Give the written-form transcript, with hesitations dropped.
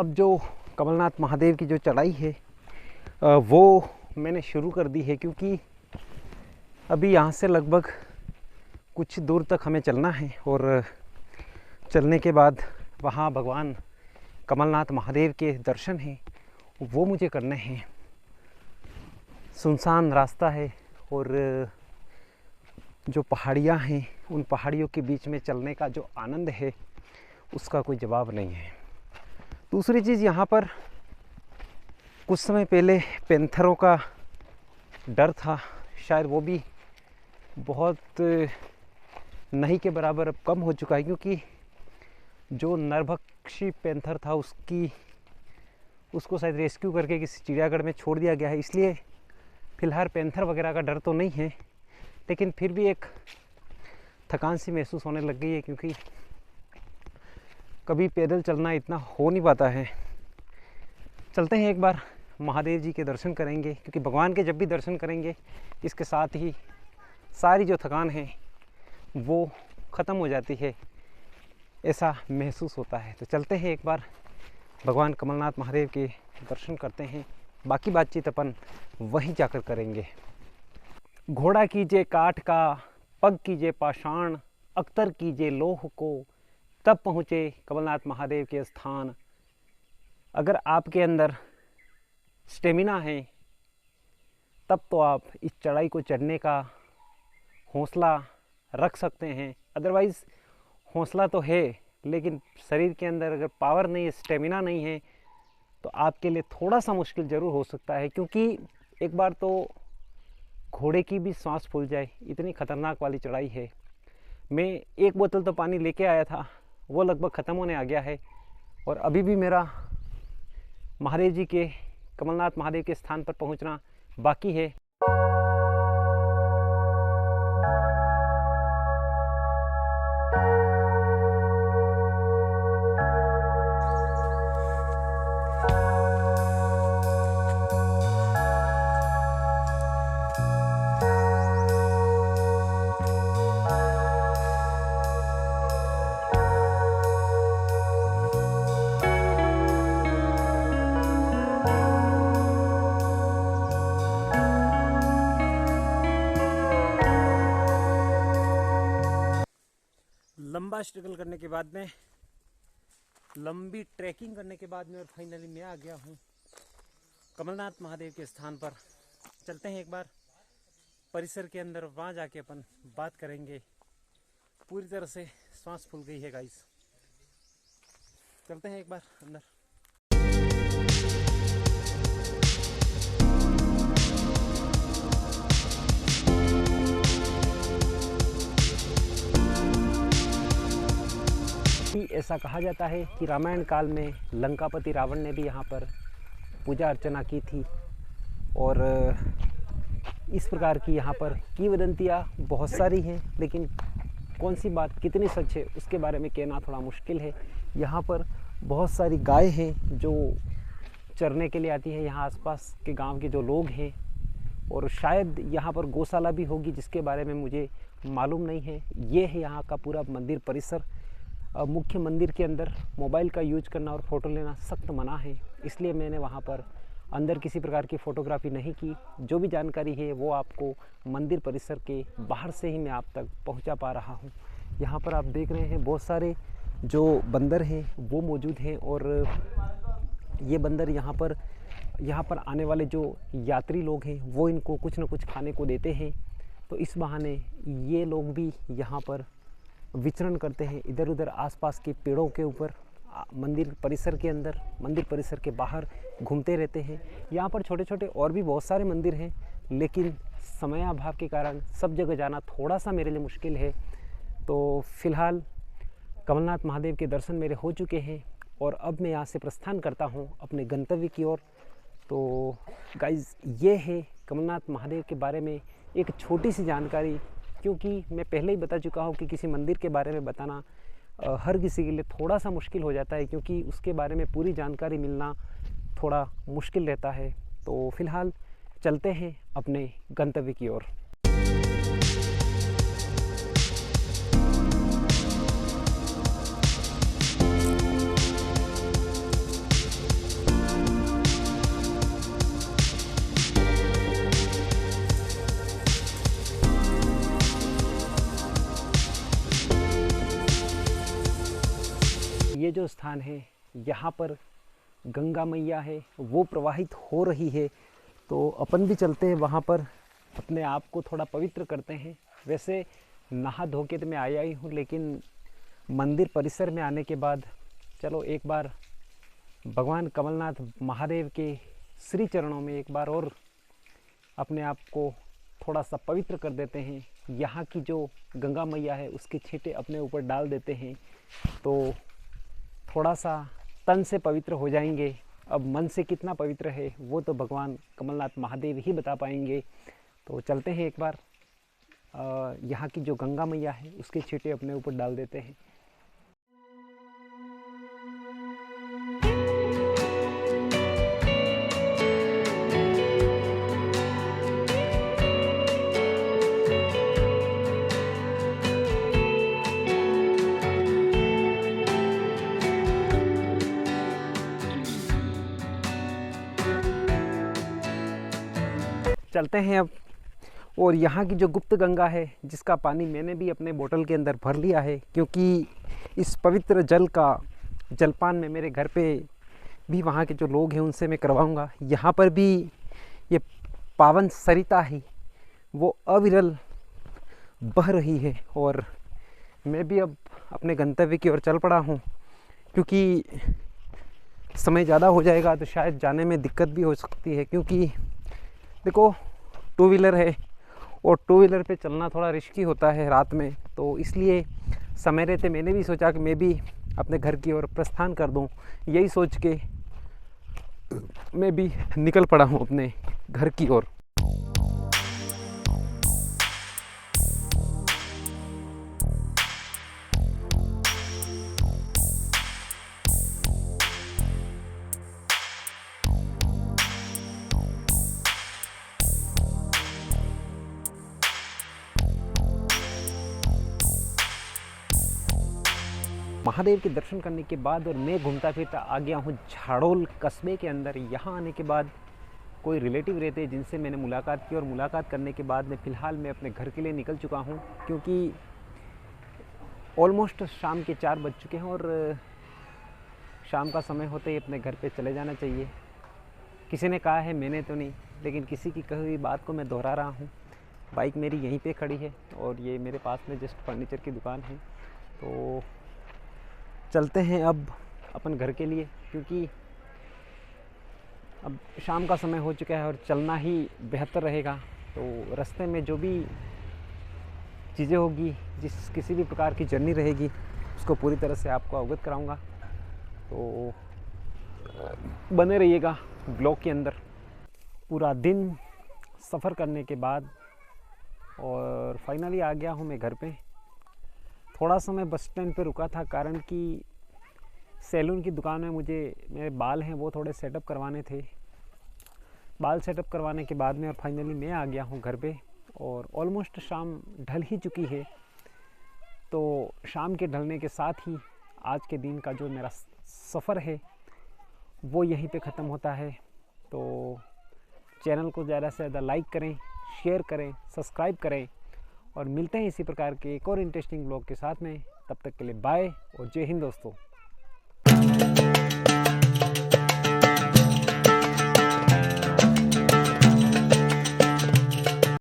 अब जो कमलनाथ महादेव की जो चढ़ाई है वो मैंने शुरू कर दी है, क्योंकि अभी यहाँ से लगभग कुछ दूर तक हमें चलना है और चलने के बाद वहाँ भगवान कमलनाथ महादेव के दर्शन हैं वो मुझे करने हैं। सुनसान रास्ता है और जो पहाड़ियाँ हैं उन पहाड़ियों के बीच में चलने का जो आनंद है उसका कोई जवाब नहीं है। दूसरी चीज़, यहाँ पर कुछ समय पहले पैंथरों का डर था, शायद वो भी बहुत नहीं के बराबर अब कम हो चुका है, क्योंकि जो नरभक्षी पैंथर था उसको शायद रेस्क्यू करके किसी चिड़ियाघर में छोड़ दिया गया है, इसलिए फ़िलहाल पैंथर वगैरह का डर तो नहीं है। लेकिन फिर भी एक थकान सी महसूस होने लग गई है, क्योंकि कभी पैदल चलना इतना हो नहीं पाता है। चलते हैं, एक बार महादेव जी के दर्शन करेंगे, क्योंकि भगवान के जब भी दर्शन करेंगे इसके साथ ही सारी जो थकान है वो ख़त्म हो जाती है, ऐसा महसूस होता है। तो चलते हैं, एक बार भगवान कमलनाथ महादेव के दर्शन करते हैं। बाकी बातचीत अपन वहीं जाकर करेंगे। घोड़ा कीजिए काठ का, पग कीजिए पाषाण, अख्तर कीजिए लोह को, तब पहुँचे कमलनाथ महादेव के स्थान। अगर आपके अंदर स्टेमिना है तब तो आप इस चढ़ाई को चढ़ने का हौसला रख सकते हैं। अदरवाइज़ हौसला तो है, लेकिन शरीर के अंदर अगर पावर नहीं है, स्टेमिना नहीं है, तो आपके लिए थोड़ा सा मुश्किल ज़रूर हो सकता है। क्योंकि एक बार तो घोड़े की भी सांस फूल जाए, इतनी ख़तरनाक वाली चढ़ाई है। मैं एक बोतल तो पानी लेके आया था, वो लगभग ख़त्म होने आ गया है, और अभी भी मेरा महादेव जी के, कमलनाथ महादेव के स्थान पर पहुंचना बाकी है। लंबा स्ट्रगल करने के बाद में, लंबी ट्रैकिंग करने के बाद में, और फाइनली मैं आ गया हूँ कमलनाथ महादेव के स्थान पर। चलते हैं एक बार परिसर के अंदर, वहाँ जाके अपन बात करेंगे। पूरी तरह से सांस फूल गई है गाइस। चलते हैं एक बार अंदर। ऐसा कहा जाता है कि रामायण काल में लंकापति रावण ने भी यहाँ पर पूजा अर्चना की थी, और इस प्रकार की यहाँ पर किंवदंतियाँ बहुत सारी हैं, लेकिन कौन सी बात कितनी सच है उसके बारे में कहना थोड़ा मुश्किल है। यहाँ पर बहुत सारी गाय हैं जो चरने के लिए आती हैं, यहाँ आसपास के गांव के जो लोग हैं, और शायद यहाँ पर गौशाला भी होगी जिसके बारे में मुझे मालूम नहीं है। ये है यहाँ का पूरा मंदिर परिसर। मुख्य मंदिर के अंदर मोबाइल का यूज करना और फ़ोटो लेना सख्त मना है, इसलिए मैंने वहाँ पर अंदर किसी प्रकार की फ़ोटोग्राफी नहीं की। जो भी जानकारी है वो आपको मंदिर परिसर के बाहर से ही मैं आप तक पहुँचा पा रहा हूँ। यहाँ पर आप देख रहे हैं बहुत सारे जो बंदर हैं वो मौजूद हैं, और ये बंदर यहाँ पर आने वाले जो यात्री लोग हैं वो इनको कुछ न कुछ खाने को देते हैं। तो इस बहाने ये लोग भी यहाँ पर विचरण करते हैं, इधर उधर आसपास के पेड़ों के ऊपर, मंदिर परिसर के अंदर, मंदिर परिसर के बाहर घूमते रहते हैं। यहाँ पर छोटे छोटे और भी बहुत सारे मंदिर हैं, लेकिन समयाभाव के कारण सब जगह जाना थोड़ा सा मेरे लिए मुश्किल है। तो फ़िलहाल कमलनाथ महादेव के दर्शन मेरे हो चुके हैं, और अब मैं यहाँ से प्रस्थान करता हूँ अपने गंतव्य की ओर। तो गाइज़, ये है कमलनाथ महादेव के बारे में एक छोटी सी जानकारी, क्योंकि मैं पहले ही बता चुका हूँ कि किसी मंदिर के बारे में बताना हर किसी के लिए थोड़ा सा मुश्किल हो जाता है, क्योंकि उसके बारे में पूरी जानकारी मिलना थोड़ा मुश्किल रहता है। तो फ़िलहाल चलते हैं अपने गंतव्य की ओर। ये जो स्थान है यहाँ पर गंगा मैया है वो प्रवाहित हो रही है, तो अपन भी चलते हैं वहाँ पर, अपने आप को थोड़ा पवित्र करते हैं। वैसे नहा धो के तो मैं आया ही हूँ, लेकिन मंदिर परिसर में आने के बाद चलो एक बार भगवान कमलनाथ महादेव के श्री चरणों में एक बार और अपने आप को थोड़ा सा पवित्र कर देते हैं। यहाँ की जो गंगा मैया है उसके छींटे अपने ऊपर डाल देते हैं, तो थोड़ा सा तन से पवित्र हो जाएंगे। अब मन से कितना पवित्र है वो तो भगवान कमलनाथ महादेव ही बता पाएंगे। तो चलते हैं एक बार यहाँ की जो गंगा मैया है उसके छींटे अपने ऊपर डाल देते हैं। चलते हैं अब। और यहाँ की जो गुप्त गंगा है जिसका पानी मैंने भी अपने बोतल के अंदर भर लिया है, क्योंकि इस पवित्र जल का जलपान में मेरे घर पे भी वहाँ के जो लोग हैं उनसे मैं करवाऊँगा। यहाँ पर भी ये पावन सरिता है वो अविरल बह रही है, और मैं भी अब अपने गंतव्य की ओर चल पड़ा हूँ। क्योंकि समय ज़्यादा हो जाएगा तो शायद जाने में दिक्कत भी हो सकती है, क्योंकि देखो टू व्हीलर है और टू व्हीलर पे चलना थोड़ा रिस्की होता है रात में, तो इसलिए समय रहते मैंने भी सोचा कि मैं भी अपने घर की ओर प्रस्थान कर दूं। यही सोच के मैं भी निकल पड़ा हूं अपने घर की ओर। महादेव के दर्शन करने के बाद और मैं घूमता फिरता आ गया हूँ झाड़ोल कस्बे के अंदर। यहाँ आने के बाद कोई रिलेटिव रहते हैं जिनसे मैंने मुलाकात की, और मुलाकात करने के बाद मैं फ़िलहाल मैं अपने घर के लिए निकल चुका हूँ, क्योंकि ऑलमोस्ट शाम के 4 बज चुके हैं और शाम का समय होते ही अपने घर पे चले जाना चाहिए। किसी ने कहा है, मैंने तो नहीं, लेकिन किसी की कही हुई बात को मैं दोहरा रहा हूँ। बाइक मेरी यहीं पे खड़ी है और ये मेरे पास में जस्ट फर्नीचर की दुकान है। तो चलते हैं अब अपन घर के लिए, क्योंकि अब शाम का समय हो चुका है और चलना ही बेहतर रहेगा। तो रास्ते में जो भी चीज़ें होगी, किसी भी प्रकार की जर्नी रहेगी, उसको पूरी तरह से आपको अवगत कराऊंगा। तो बने रहिएगा ब्लॉग के अंदर। पूरा दिन सफ़र करने के बाद और फाइनली आ गया हूँ मैं घर पे। थोड़ा सा मैं बस स्टैंड पे रुका था, कारण कि सैलून की दुकान में मुझे मेरे बाल हैं वो थोड़े सेटअप करवाने थे। बाल सेटअप करवाने के बाद में और फाइनली मैं आ गया हूँ घर पे, और ऑलमोस्ट शाम ढल ही चुकी है। तो शाम के ढलने के साथ ही आज के दिन का जो मेरा सफ़र है वो यहीं पे ख़त्म होता है। तो चैनल को ज़्यादा से ज़्यादा लाइक करें, शेयर करें, सब्सक्राइब करें, और मिलते हैं इसी प्रकार के एक और इंटरेस्टिंग ब्लॉग के साथ में। तब तक के लिए बाय और जय हिंद दोस्तों।